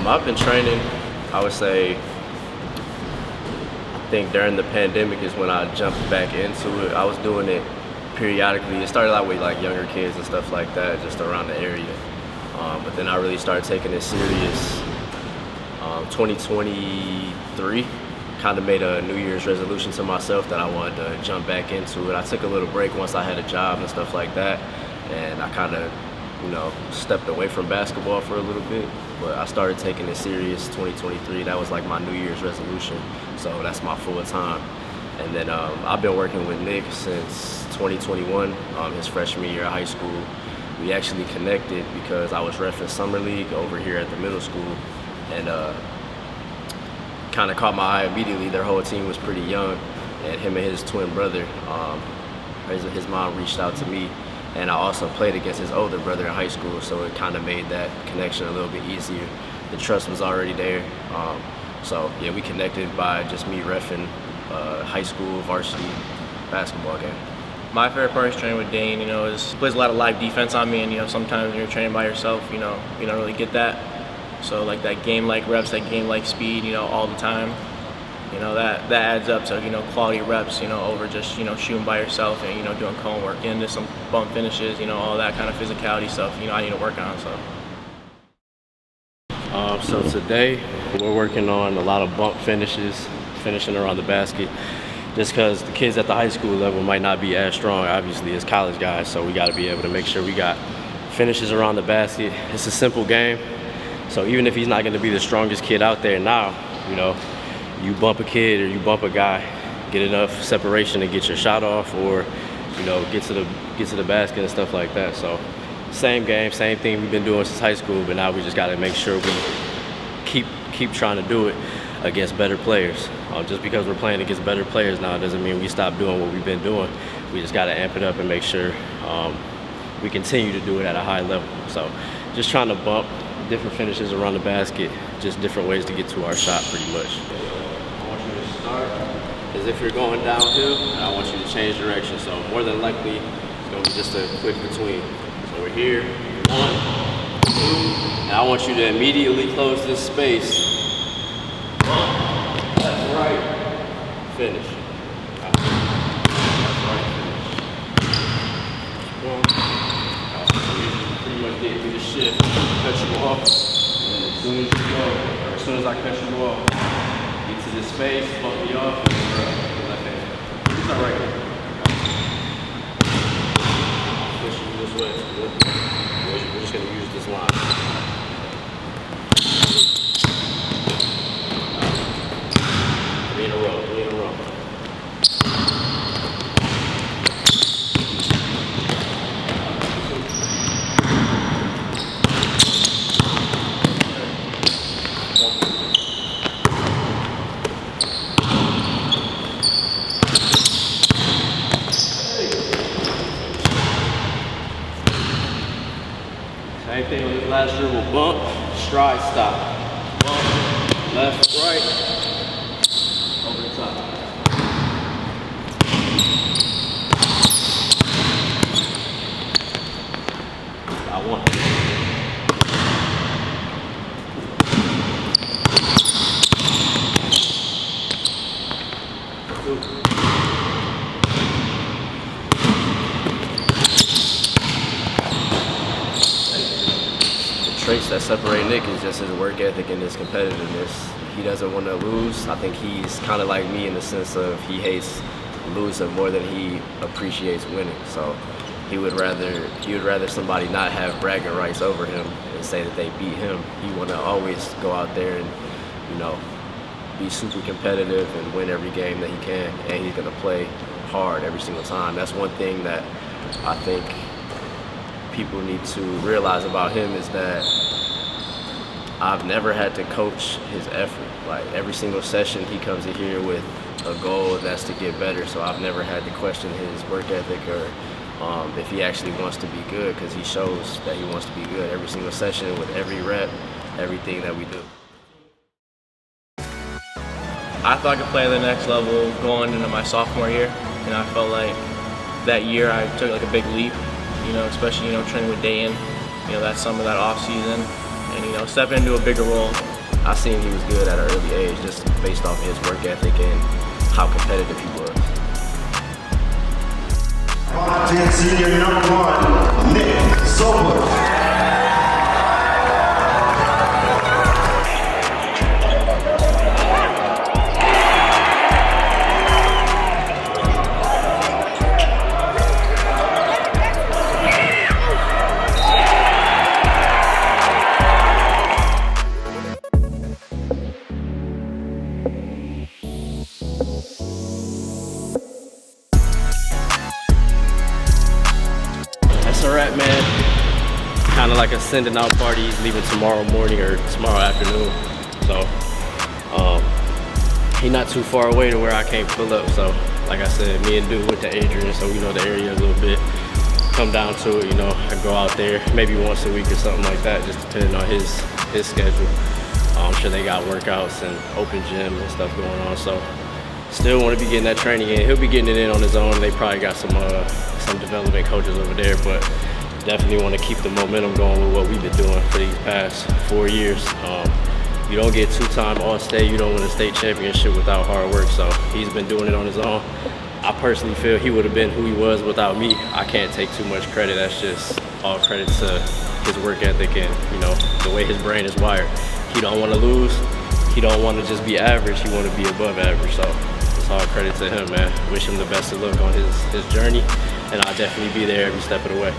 I've been training, I would say, I think during the pandemic is when I jumped back into it. I was doing it periodically. It started out with like younger kids and stuff like that, just around the area. But then I really started taking it serious 2023. Kind of made a New Year's resolution to myself that I wanted to jump back into it. I took a little break once I had a job and stuff like that, and I kind of, stepped away from basketball for a little bit. But I started taking it serious 2023. That was like my New Year's resolution. So that's my full time. And then I've been working with Nick since 2021, his freshman year of high school. We actually connected because I was reffing summer league over here at the middle school, and kind of caught my eye immediately. Their whole team was pretty young, and him and his twin brother, his mom reached out to me, and I also played against his older brother in high school, so it kind of made that connection a little bit easier. The trust was already there. So yeah, we connected by just me reffing high school varsity basketball game. My favorite part is training with Dane. Is he plays a lot of live defense on me, and sometimes when you're training by yourself, you don't really get that. So like that game-like reps, that game-like speed, all the time, that adds up to quality reps, over just shooting by yourself and doing cone work, into some bump finishes, all that kind of physicality stuff. I need to work on. So today we're working on a lot of bump finishes, finishing around the basket, just because the kids at the high school level might not be as strong, obviously, as college guys. So we got to be able to make sure we got finishes around the basket. It's a simple game. So even if he's not going to be the strongest kid out there now, you bump a kid or you bump a guy, get enough separation to get your shot off, or get to the basket and stuff like that. So same game, same thing we've been doing since high school, but now we just got to make sure we keep trying to do it against better players. Just because we're playing against better players now doesn't mean we stop doing what we've been doing. We just got to amp it up and make sure we continue to do it at a high level. So just trying to bump different finishes around the basket, just different ways to get to our shot pretty much. I want you to start as if you're going downhill, and I want you to change direction. So more than likely, it's going to be just a quick between. So we're here, 1, 2, and I want you to immediately close this space. Left, right, finish. Left, right, finish. Pretty much get me to shift, cut you off, and then as soon as you go, or as soon as I cut you off, get to this space, bump me off, and left hand. It's not right here. Push you this way. We're just going to use this line. Three in a row. Same thing with this last dribble. Bump, stride, stop. Bump, left, right, over the top. I want it. Traits that separate Nick is just his work ethic and his competitiveness. He doesn't want to lose. I think he's kind of like me in the sense of he hates losing more than he appreciates winning. So he would rather somebody not have bragging rights over him and say that they beat him. He want to always go out there and be super competitive and win every game that he can, and he's going to play hard every single time. That's one thing that I think people need to realize about him is that I've never had to coach his effort. Like every single session he comes in here with a goal that's to get better, so I've never had to question his work ethic or if he actually wants to be good, because he shows that he wants to be good every single session with every rep, everything that we do. I thought I could play at the next level going into my sophomore year, and I felt like that year I took like a big leap, especially training with Dayan, that summer, that off season, and, you know, stepping into a bigger role. I seen he was good at an early age, just based off his work ethic and how competitive he was. Senior #1, Nick Sobush. That's a wrap, man. Kind of like a sending out party. He's leaving tomorrow morning or tomorrow afternoon. So he not too far away to where I can't pull up. So like I said, me and Dude went to Adrian, so we know the area a little bit. Come down to it, you know, I go out there maybe once a week or something like that, just depending on his schedule. I'm sure they got workouts and open gym and stuff going on. So still want to be getting that training in. He'll be getting it in on his own. They probably got some development coaches over there, but definitely want to keep the momentum going with what we've been doing for these past 4 years. You don't get two-time All-State, you don't win a state championship without hard work, so he's been doing it on his own. I personally feel he would have been who he was without me. I can't take too much credit. That's just all credit to his work ethic and, you know, the way his brain is wired. He don't want to lose. He don't want to just be average. He want to be above average, so it's all credit to him, man. Wish him the best of luck on his journey, and I'll definitely be there every step of the way.